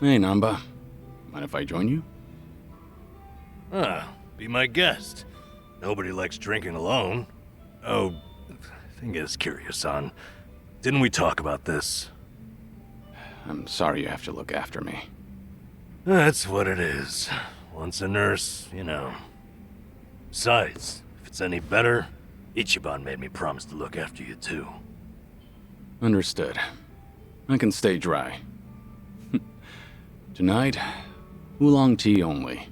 Hey, Nanba. Mind if I join you? Be my guest. Nobody likes drinking alone. Oh, thing is, Kiryu-san, didn't we talk about this? I'm sorry you have to look after me. That's what it is. Once a nurse, you know. Besides, if it's any better, Ichiban made me promise to look after you too. Understood. I can stay dry. Tonight, oolong tea only.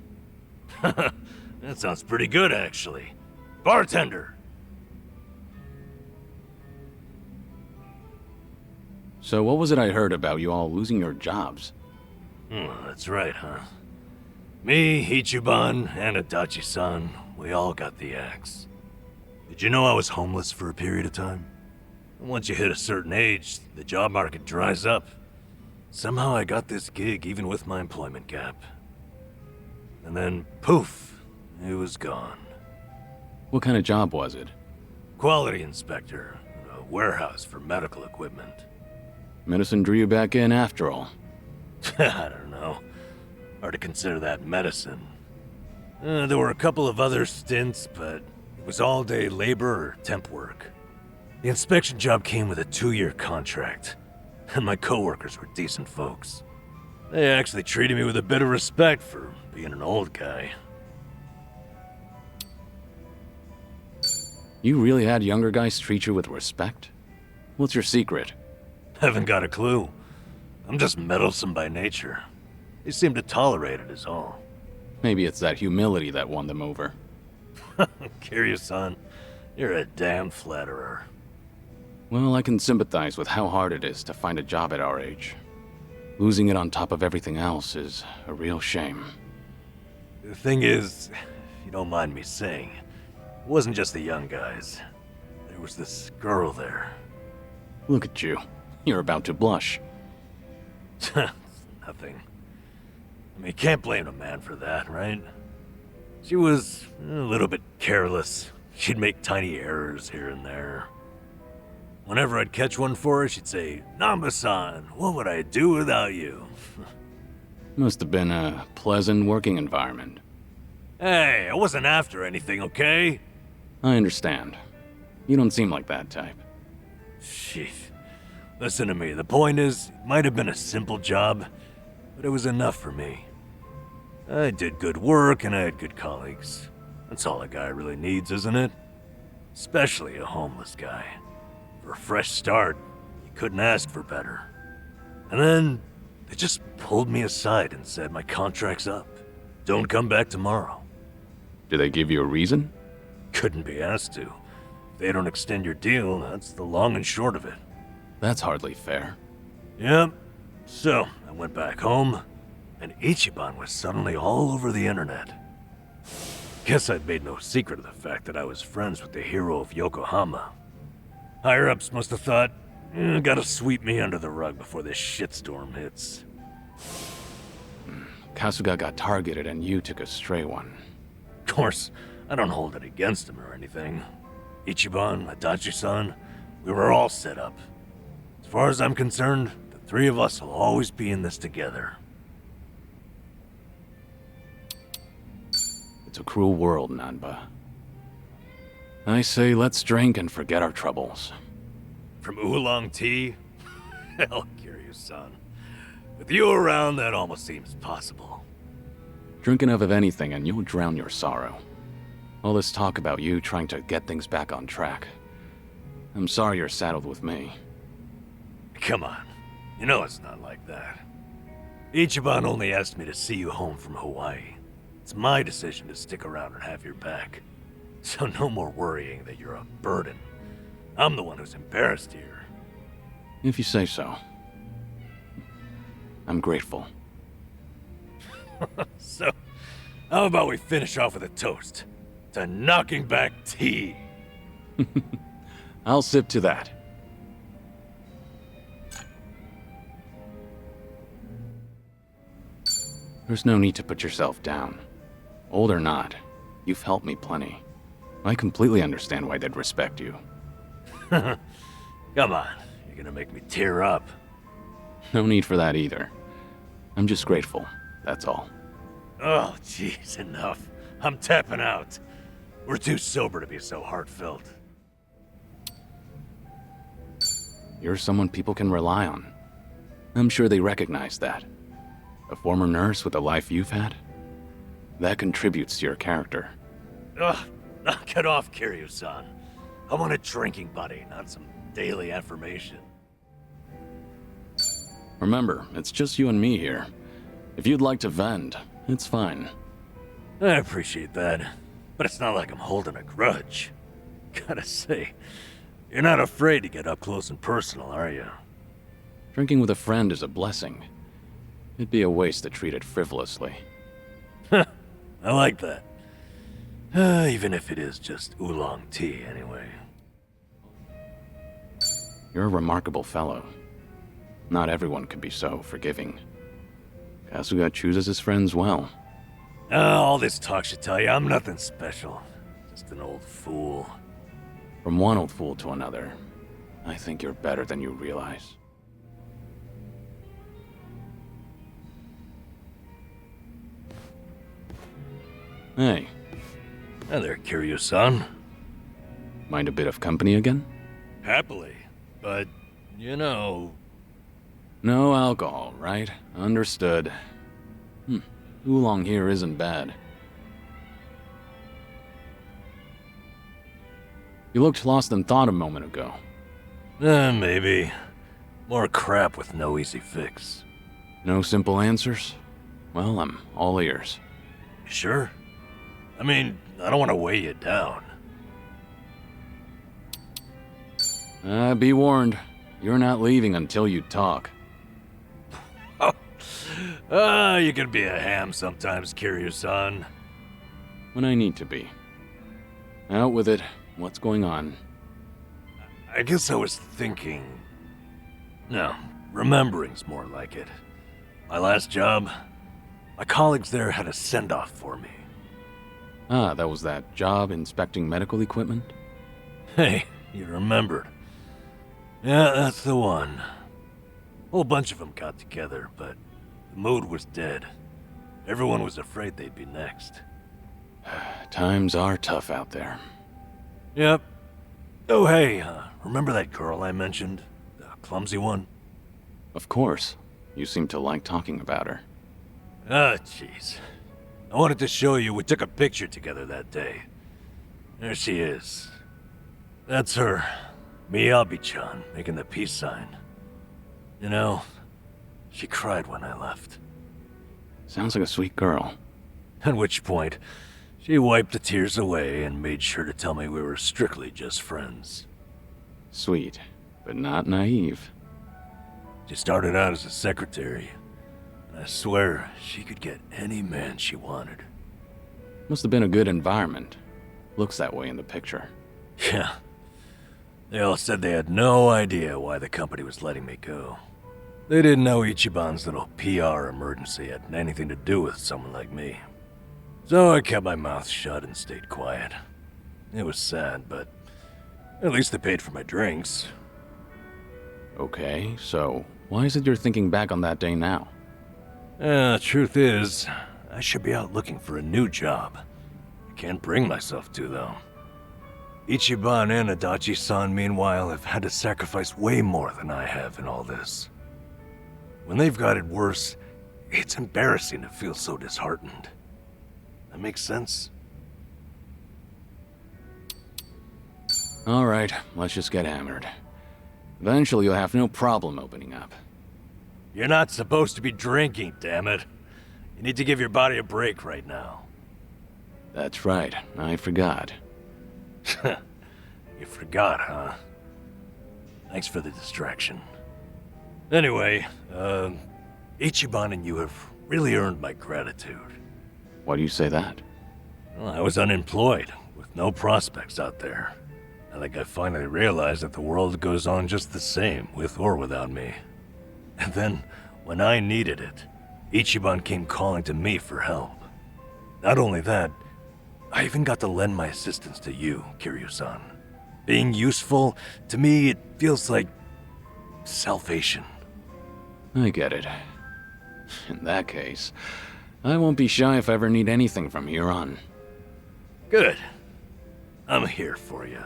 That sounds pretty good, actually. Bartender! So what was it I heard about you all losing your jobs? That's right, huh? Me, Ichiban, and DanaDuchy-san, we all got the axe. Did you know I was homeless for a period of time? And once you hit a certain age, the job market dries up. Somehow I got this gig even with my employment gap. And then, poof, it was gone. What kind of job was it? Quality inspector, a warehouse for medical equipment. Medicine drew you back in after all. I don't know. Hard to consider that medicine. There were a couple of other stints, but it was all-day labor or temp work. The inspection job came with a 2-year contract, and my coworkers were decent folks. They actually treated me with a bit of respect for being an old guy. You really had younger guys treat you with respect? What's your secret? Haven't got a clue. I'm just meddlesome by nature. They seem to tolerate it is all. Maybe it's that humility that won them over. Kiryu-san, you're a damn flatterer. Well, I can sympathize with how hard it is to find a job at our age. Losing it on top of everything else is a real shame. The thing is, if you don't mind me saying, it wasn't just the young guys. There was this girl there. Look at you. You're about to blush. Nothing. I mean, can't blame a man for that, right? She was a little bit careless. She'd make tiny errors here and there. Whenever I'd catch one for her, she'd say, "Nanba-san, what would I do without you?" Must have been a pleasant working environment. Hey, I wasn't after anything, okay? I understand. You don't seem like that type. Sheesh. Listen to me, the point is, it might have been a simple job, but it was enough for me. I did good work and I had good colleagues. That's all a guy really needs, isn't it? Especially a homeless guy. For a fresh start, you couldn't ask for better. And then, they just pulled me aside and said my contract's up. Don't come back tomorrow. Did they give you a reason? Couldn't be asked to. If they don't extend your deal, that's the long and short of it. That's hardly fair. Yep. So, I went back home, and Ichiban was suddenly all over the internet. Guess I'd made no secret of the fact that I was friends with the hero of Yokohama. Higher-ups must have thought, gotta sweep me under the rug before this shitstorm hits. Kasuga got targeted and you took a stray one. Of course, I don't hold it against him or anything. Ichiban, Adachi-san, we were all set up. As far as I'm concerned, the three of us will always be in this together. It's a cruel world, Nanba. I say let's drink and forget our troubles. From oolong tea? Hell, Kiryu-san. With you around, that almost seems possible. Drink enough of anything and you'll drown your sorrow. All this talk about you trying to get things back on track. I'm sorry you're saddled with me. Come on. You know it's not like that. Ichiban only asked me to see you home from Hawaii. It's my decision to stick around and have your back. So no more worrying that you're a burden. I'm the one who's embarrassed here. If you say so. I'm grateful. So, how about we finish off with a toast to knocking back tea? I'll sip to that. There's no need to put yourself down. Old or not, you've helped me plenty. I completely understand why they'd respect you. Come on, you're gonna make me tear up. No need for that either. I'm just grateful, that's all. Oh, jeez, enough. I'm tapping out. We're too sober to be so heartfelt. You're someone people can rely on. I'm sure they recognize that. A former nurse with the life you've had? That contributes to your character. Ugh, knock it off, Kiryu-san. I want a drinking buddy, not some daily affirmation. Remember, it's just you and me here. If you'd like to vent, it's fine. I appreciate that, but it's not like I'm holding a grudge. Gotta say, you're not afraid to get up close and personal, are you? Drinking with a friend is a blessing. It'd be a waste to treat it frivolously. I like that. Even if it is just oolong tea, anyway. You're a remarkable fellow. Not everyone can be so forgiving. Kasuga chooses his friends well. All this talk should tell you I'm nothing special. Just an old fool. From one old fool to another, I think you're better than you realize. Hey, Hi there, Kiryu-san. mind a bit of company again? Happily, but, you know... No alcohol, right? Understood. Oolong here isn't bad. You looked lost in thought a moment ago. Maybe. More crap with no easy fix. No simple answers? Well, I'm all ears. You sure? I mean, I don't want to weigh you down. Be warned. You're not leaving until you talk. You can be a ham sometimes, Kiryu-san. When I need to be. Out with it. What's going on? I guess I was thinking... No, remembering's more like it. My last job, my colleagues there had a send-off for me. Ah, that was that job inspecting medical equipment? Hey, you remembered. Yeah, that's the one. Whole bunch of them got together, but the mood was dead. Everyone was afraid they'd be next. Times are tough out there. Yep. Oh, hey, remember that girl I mentioned? The clumsy one? Of course. You seem to like talking about her. Ah, jeez. I wanted to show you we took a picture together that day. There she is. That's her. Miyabi-chan, making the peace sign. You know, she cried when I left. Sounds like a sweet girl. At which point, she wiped the tears away and made sure to tell me we were strictly just friends. Sweet, but not naive. She started out as a secretary. And I swear, she could get any man she wanted. Must have been a good environment. Looks that way in the picture. Yeah. They all said they had no idea why the company was letting me go. They didn't know Ichiban's little PR emergency had anything to do with someone like me. So I kept my mouth shut and stayed quiet. It was sad, but at least they paid for my drinks. Okay, so why is it you're thinking back on that day now? Truth is, I should be out looking for a new job. I can't bring myself to, though. Ichiban and DanaDuchy-san, meanwhile, have had to sacrifice way more than I have in all this. When they've got it worse, it's embarrassing to feel so disheartened. That makes sense? Alright, let's just get hammered. Eventually you'll have no problem opening up. You're not supposed to be drinking, damn it. You need to give your body a break right now. That's right, I forgot. You forgot, huh? Thanks for the distraction. Anyway, Ichiban and you have really earned my gratitude. Why do you say that? Well, I was unemployed, with no prospects out there. I think I finally realized that the world goes on just the same, with or without me. And then, when I needed it, Ichiban came calling to me for help. Not only that, I even got to lend my assistance to you, Kiryu-san. Being useful, to me, it feels like salvation. I get it. In that case, I won't be shy if I ever need anything from here on. Good. I'm here for you.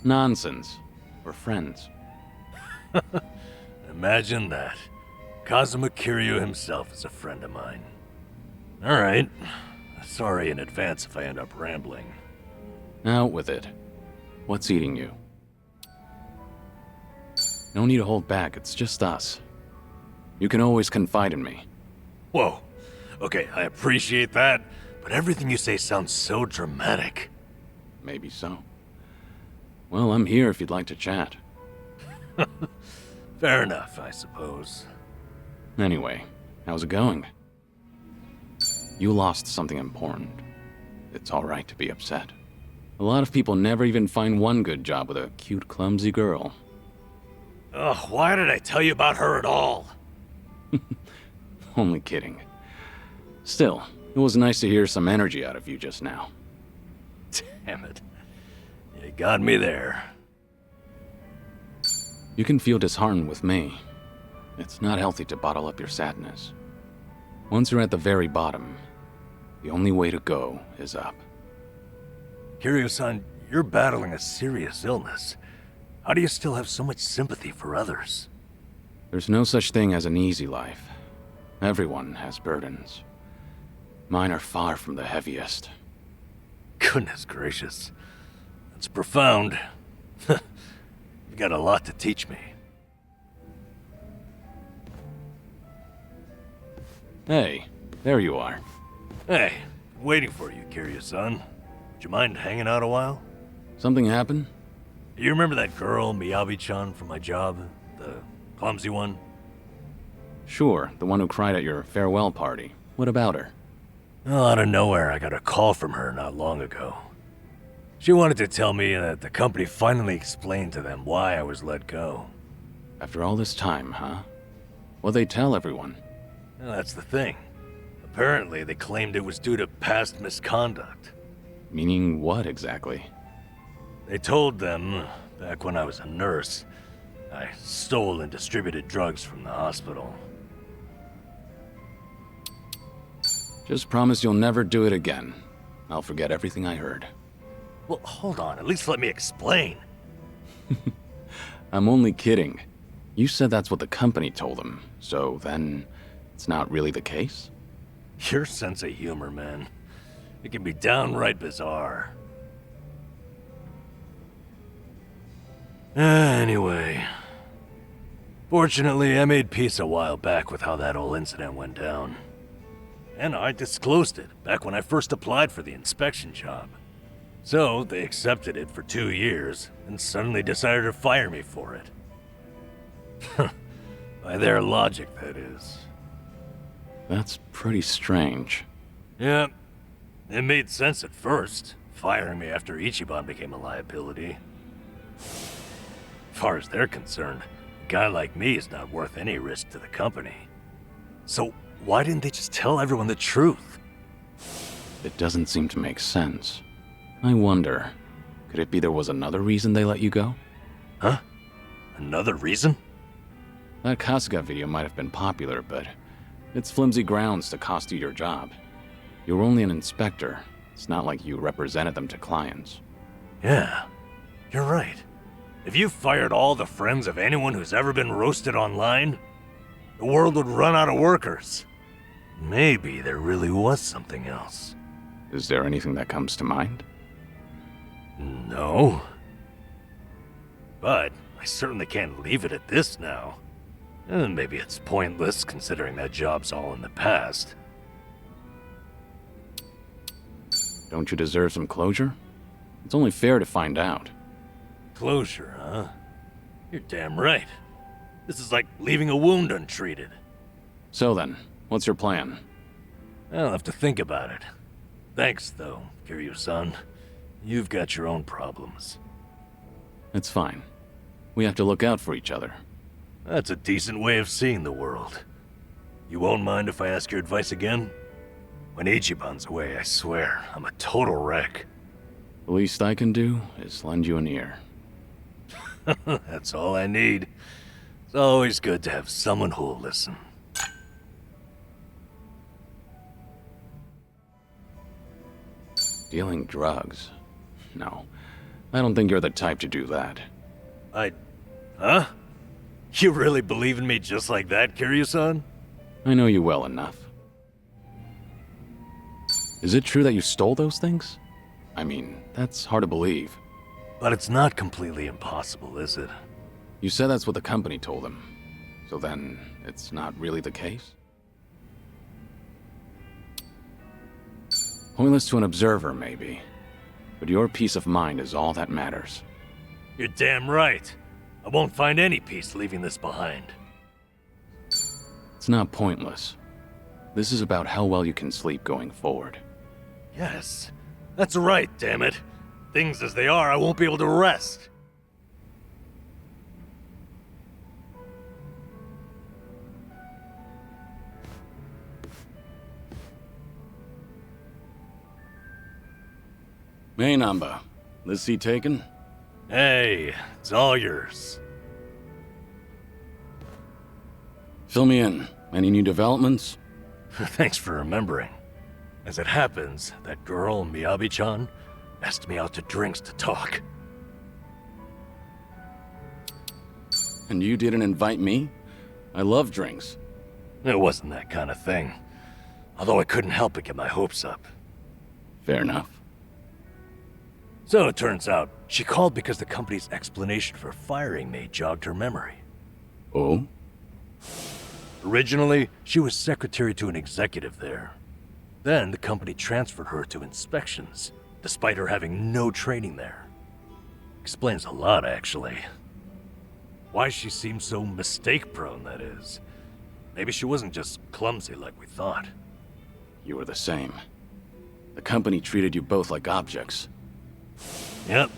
Nonsense. We're friends. Imagine that. Kazuma Kiryu himself is a friend of mine. Alright. Sorry in advance if I end up rambling. Out with it. What's eating you? No need to hold back, it's just us. You can always confide in me. Whoa. Okay, I appreciate that, but everything you say sounds so dramatic. Maybe so. Well, I'm here if you'd like to chat. Fair enough, I suppose. Anyway, how's it going? You lost something important. It's alright to be upset. A lot of people never even find one good job with a cute, clumsy girl. Ugh, why did I tell you about her at all? Only kidding. Still, it was nice to hear some energy out of you just now. Damn it. You got me there. You can feel disheartened with me. It's not healthy to bottle up your sadness. Once you're at the very bottom, the only way to go is up. Kiryu-san, you're battling a serious illness. How do you still have so much sympathy for others? There's no such thing as an easy life. Everyone has burdens. Mine are far from the heaviest. Goodness gracious. That's profound. You've got a lot to teach me. Hey, there you are. Hey, waiting for you, Kiryu-san. Would you mind hanging out a while? Something happened? You remember that girl, Miyabi-chan, from my job? The clumsy one? Sure, the one who cried at your farewell party. What about her? Oh, out of nowhere, I got a call from her not long ago. She wanted to tell me that the company finally explained to them why I was let go. After all this time, huh? What'd they tell everyone? Well, that's the thing. Apparently, they claimed it was due to past misconduct. Meaning what exactly? They told them, back when I was a nurse, I stole and distributed drugs from the hospital. Just promise you'll never do it again. I'll forget everything I heard. Well, hold on, at least let me explain. I'm only kidding. You said that's what the company told them, so then it's not really the case? Your sense of humor, man. It can be downright bizarre. Anyway. Fortunately, I made peace a while back with how that whole incident went down. And I disclosed it back when I first applied for the inspection job. So, they accepted it for 2 years, and suddenly decided to fire me for it. By their logic, that is. That's pretty strange. Yeah, it made sense at first, firing me after Ichiban became a liability. As far as they're concerned, a guy like me is not worth any risk to the company. So, why didn't they just tell everyone the truth? It doesn't seem to make sense. I wonder, could it be there was another reason they let you go? Huh? Another reason? That Kasuga video might have been popular, but it's flimsy grounds to cost you your job. You were only an inspector. It's not like you represented them to clients. Yeah, you're right. If you fired all the friends of anyone who's ever been roasted online, the world would run out of workers. Maybe there really was something else. Is there anything that comes to mind? No. But I certainly can't leave it at this now. And maybe it's pointless considering that job's all in the past. Don't you deserve some closure? It's only fair to find out. Closure, huh? You're damn right. This is like leaving a wound untreated. So then, what's your plan? I'll have to think about it. Thanks, though, Kiryu-san. You've got your own problems. It's fine. We have to look out for each other. That's a decent way of seeing the world. You won't mind if I ask your advice again? When Ichiban's away, I swear, I'm a total wreck. The least I can do is lend you an ear. That's all I need. It's always good to have someone who'll listen. Dealing drugs? No. I don't think you're the type to do that. Huh? You really believe in me just like that, Kiryu-san? I know you well enough. Is it true that you stole those things? I mean, that's hard to believe. But it's not completely impossible, is it? You said that's what the company told him. So then, it's not really the case? Pointless to an observer, maybe. But your peace of mind is all that matters. You're damn right. I won't find any peace leaving this behind. It's not pointless. This is about how well you can sleep going forward. Yes, that's right, damn it. Things as they are, I won't be able to rest. Hey, Nanba. This seat taken? Hey, it's all yours. Fill me in. Any new developments? Thanks for remembering. As it happens, that girl, Miyabi-chan, asked me out to drinks to talk. And you didn't invite me? I love drinks. It wasn't that kind of thing. Although I couldn't help but get my hopes up. Fair enough. So it turns out, she called because the company's explanation for firing me jogged her memory. Oh? Originally, she was secretary to an executive there. Then the company transferred her to inspections, despite her having no training there. Explains a lot, actually. Why she seemed so mistake-prone, that is. Maybe she wasn't just clumsy like we thought. You were the same. The company treated you both like objects. Yep.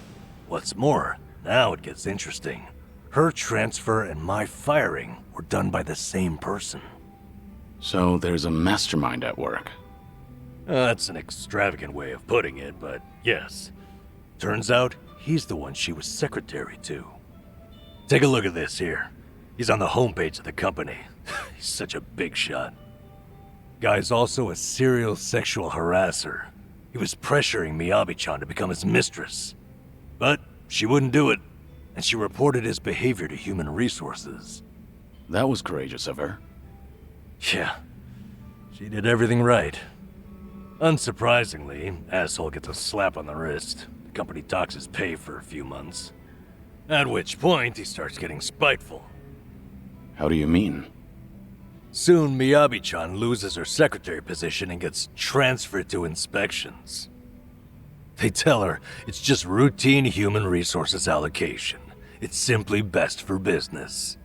What's more, now it gets interesting. Her transfer and my firing were done by the same person. So there's a mastermind at work. That's an extravagant way of putting it, but yes. Turns out, he's the one she was secretary to. Take a look at this here. He's on the homepage of the company. He's such a big shot. Guy's also a serial sexual harasser. He was pressuring Miyabi-chan to become his mistress. But she wouldn't do it, and she reported his behavior to human resources. That was courageous of her. Yeah, she did everything right. Unsurprisingly, asshole gets a slap on the wrist. The company docks his pay for a few months. At which point, he starts getting spiteful. How do you mean? Soon, Miyabi-chan loses her secretary position and gets transferred to inspections. They tell her it's just routine human resources allocation. It's simply best for business.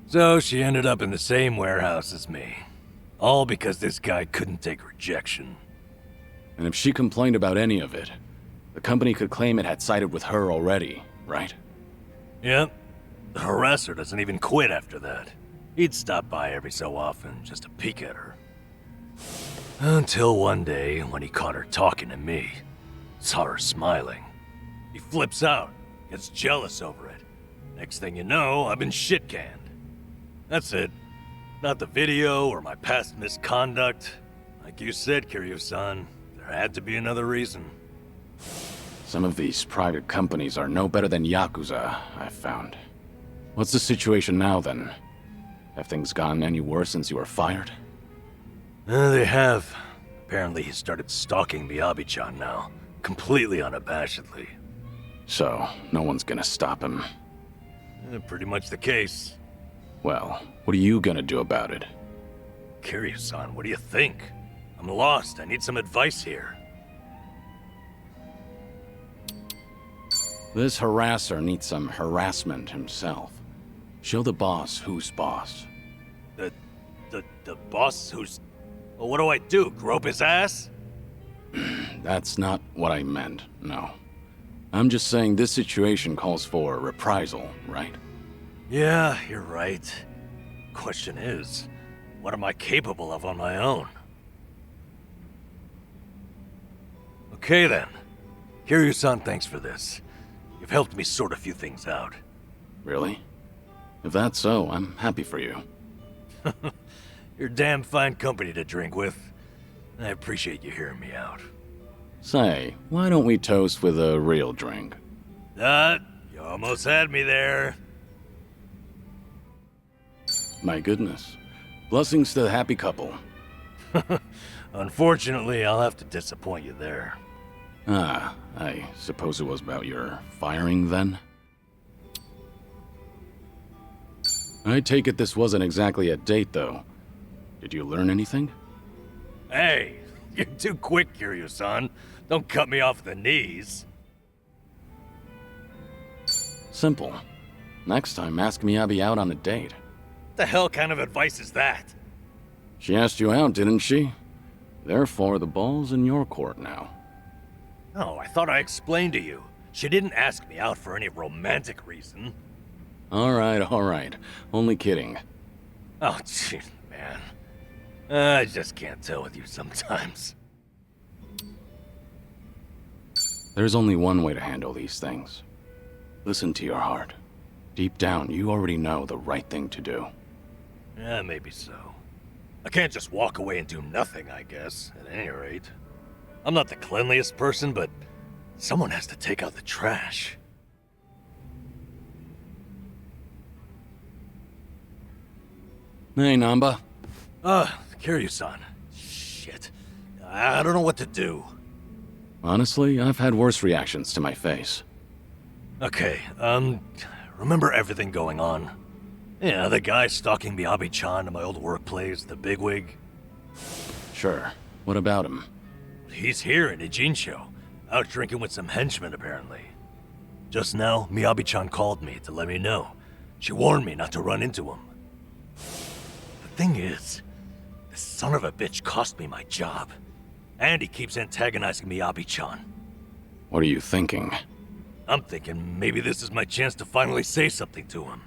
So she ended up in the same warehouse as me. All because this guy couldn't take rejection. And if she complained about any of it, the company could claim it had sided with her already, right? Yep. The harasser doesn't even quit after that. He'd stop by every so often just to peek at her. Until one day, when he caught her talking to me. Saw her smiling. He flips out, gets jealous over it. Next thing you know, I've been shit-canned. That's it. Not the video or my past misconduct. Like you said, Kiryu-san, there had to be another reason. Some of these private companies are no better than Yakuza, I've found. What's the situation now, then? Have things gotten any worse since you were fired? They have. Apparently he started stalking Miyabi-chan now, completely unabashedly. So, no one's gonna stop him. Pretty much the case. Well, what are you gonna do about it? Kiryu-san, what do you think? I'm lost. I need some advice here. This harasser needs some harassment himself. Show the boss who's boss. The boss who's... Well, what do I do? Grope his ass? That's not what I meant, no. I'm just saying this situation calls for reprisal, right? Yeah, you're right. Question is, what am I capable of on my own? Okay then. Kiryu-san, thanks for this. You've helped me sort a few things out. Really? If that's so, I'm happy for you. You're damn fine company to drink with. I appreciate you hearing me out. Say, why don't we toast with a real drink? You almost had me there. My goodness. Blessings to the happy couple. Unfortunately, I'll have to disappoint you there. Ah, I suppose it was about your firing then? I take it this wasn't exactly a date, though. Did you learn anything? Hey, you're too quick, Kiryu-san. Don't cut me off the knees. Simple. Next time, ask Miyabi out on a date. What the hell kind of advice is that? She asked you out, didn't she? Therefore, the ball's in your court now. Oh, I thought I explained to you. She didn't ask me out for any romantic reason. Alright. Only kidding. Oh, gee, man. I just can't tell with you sometimes. There's only one way to handle these things. Listen to your heart. Deep down, you already know the right thing to do. Yeah, maybe so. I can't just walk away and do nothing, I guess, at any rate. I'm not the cleanliest person, but someone has to take out the trash. Hey, Nanba. Kiryu-san. Shit. I don't know what to do. Honestly, I've had worse reactions to my face. Okay, remember everything going on? Yeah, the guy stalking Miyabi-chan at my old workplace, the bigwig? Sure. What about him? He's here in Ijinsho, out drinking with some henchmen apparently. Just now, Miyabi-chan called me to let me know. She warned me not to run into him. The thing is, this son of a bitch cost me my job. And he keeps antagonizing Miyabi-chan. What are you thinking? I'm thinking maybe this is my chance to finally say something to him.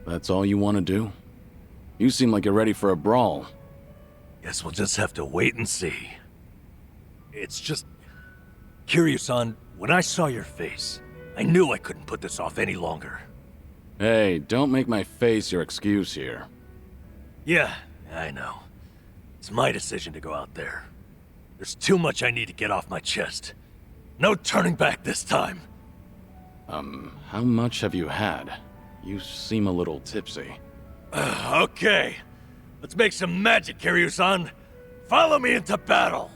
That's all you want to do? You seem like you're ready for a brawl. Guess we'll just have to wait and see. It's just... Kiryu-san, when I saw your face, I knew I couldn't put this off any longer. Hey, don't make my face your excuse here. Yeah, I know. It's my decision to go out there. There's too much I need to get off my chest. No turning back this time. How much have you had? You seem a little tipsy. Okay. Let's make some magic, Kiryu-san. Follow me into battle.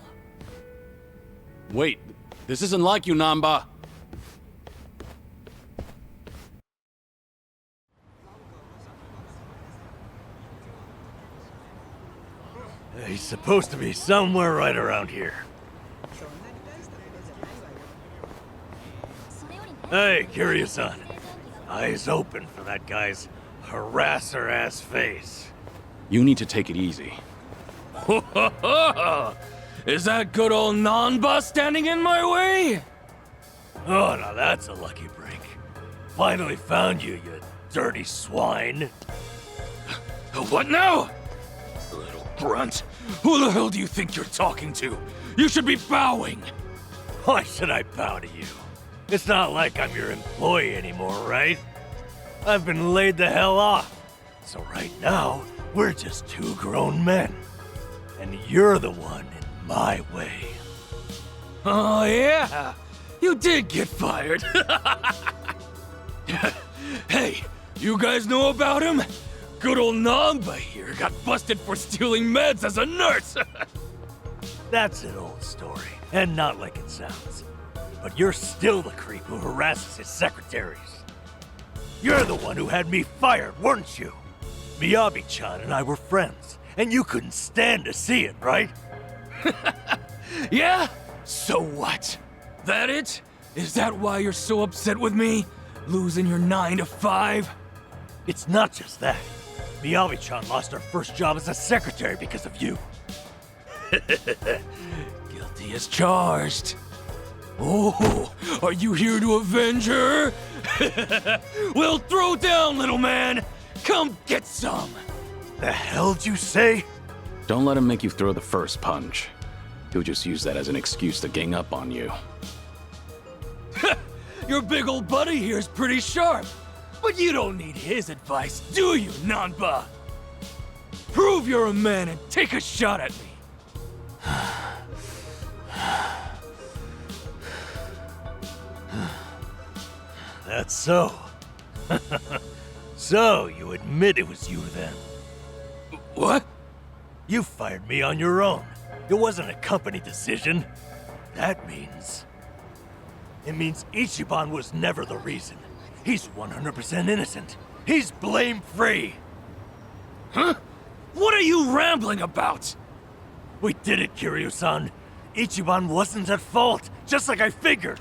Wait, this isn't like you, Nanba. He's supposed to be somewhere right around here. Hey, Kiryu-san. Eyes open for that guy's harasser-ass face. You need to take it easy. Is that good old Nanba standing in my way? Oh, now that's a lucky break. Finally found you, you dirty swine. What now? Little grunt. Who the hell do you think you're talking to? You should be bowing. Why should I bow to you? It's not like I'm your employee anymore, right? I've been laid the hell off. So right now, we're just two grown men. And you're the one in my way. Oh yeah, you did get fired. Hey, you guys know about him? Good old Nanba here got busted for stealing meds as a nurse. That's an old story, and not like it sounds. But you're still the creep who harasses his secretaries. You're the one who had me fired, weren't you? Miyabi-chan and I were friends, and you couldn't stand to see it, right? Yeah? So what? That it? Is that why you're so upset with me? Losing your 9 to 5? It's not just that. Miyabi-chan lost her first job as a secretary because of you. Guilty as charged. Oh, are you here to avenge her? Well, throw down, little man. Come get some. The hell'd you say? Don't let him make you throw the first punch. He'll just use that as an excuse to gang up on you. Your big old buddy here's pretty sharp. But you don't need his advice, do you, Nanba? Prove you're a man and take a shot at me. That's so. So, you admit it was you then? What? You fired me on your own. It wasn't a company decision. That means... It means Ichiban was never the reason. He's 100% innocent. He's blame-free. Huh? What are you rambling about? We did it, Kiryu-san. Ichiban wasn't at fault, just like I figured.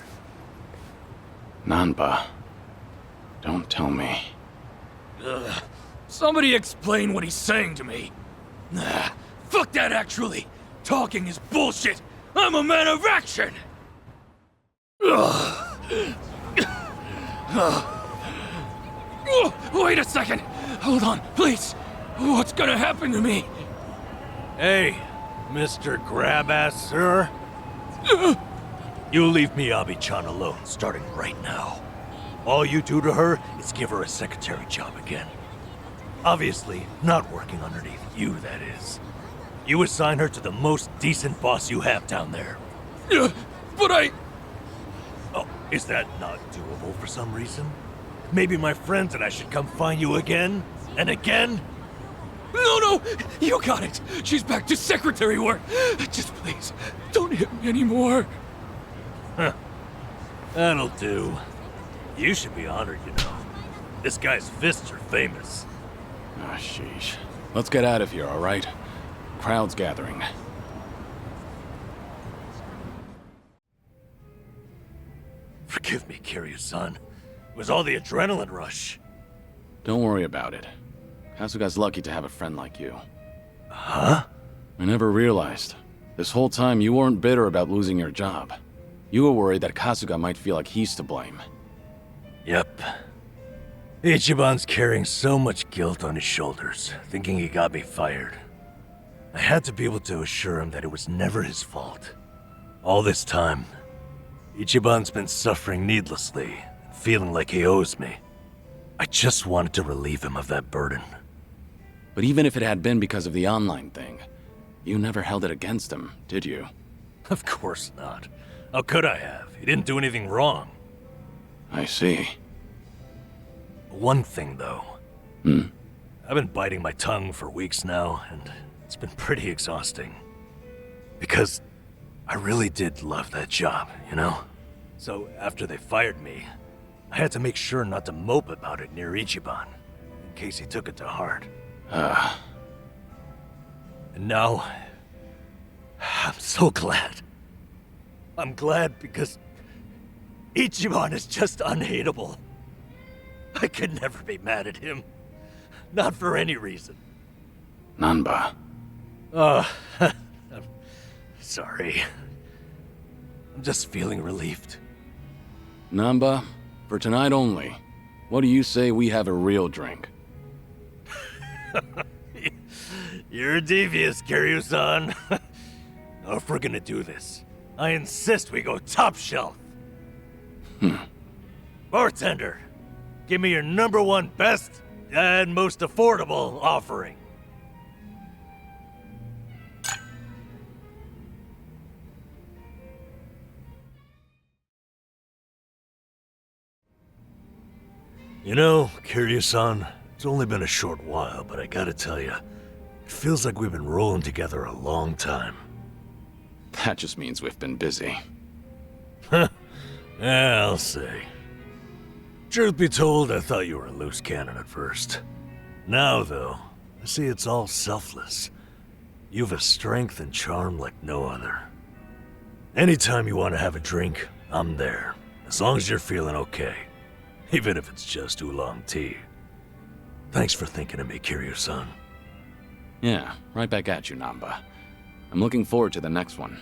Nanba, don't tell me. Somebody explain what he's saying to me. Fuck that, actually. Talking is bullshit. I'm a man of action. Wait a second. Hold on, please. What's gonna happen to me? Hey, Mr. Grab-Ass, sir. You leave Miyabi-chan alone, starting right now. All you do to her is give her a secretary job again. Obviously, not working underneath you, that is. You assign her to the most decent boss you have down there. But I... Oh, is that not doable for some reason? Maybe my friends and I should come find you again? And again? No, you got it. She's back to secretary work. Just please, don't hit me anymore. Huh. That'll do. You should be honored, you know. This guy's fists are famous. Ah, sheesh. Let's get out of here, all right? Crowd's gathering. Forgive me, Kiryu-san. It was all the adrenaline rush. Don't worry about it. Kasuga's lucky to have a friend like you. Huh? I never realized. This whole time you weren't bitter about losing your job. You were worried that Kasuga might feel like he's to blame. Yep. Ichiban's carrying so much guilt on his shoulders, thinking he got me fired. I had to be able to assure him that it was never his fault. All this time, Ichiban's been suffering needlessly, feeling like he owes me. I just wanted to relieve him of that burden. But even if it had been because of the online thing, you never held it against him, did you? Of course not. How could I have? He didn't do anything wrong. I see. One thing, though. Hmm? I've been biting my tongue for weeks now, and it's been pretty exhausting. Because I really did love that job, you know? So after they fired me, I had to make sure not to mope about it near Ichiban, in case he took it to heart. And now, I'm so glad. I'm glad because Ichiban is just unhateable. I could never be mad at him. Not for any reason. Nanba. I'm sorry. I'm just feeling relieved. Nanba, for tonight only, what do you say we have a real drink? You're devious, Kiryu-san. If we're gonna do this, I insist we go top shelf. Bartender, give me your #1 best and most affordable offering. You know, Kiryu-san, it's only been a short while, but I gotta tell you, it feels like we've been rolling together a long time. That just means we've been busy. Yeah, I'll say. Truth be told, I thought you were a loose cannon at first. Now, though, I see it's all selfless. You've a strength and charm like no other. Anytime you want to have a drink, I'm there. As long as you're feeling okay. Even if it's just oolong tea. Thanks for thinking of me, Kiryu-san. Yeah, right back at you, Nanba. I'm looking forward to the next one.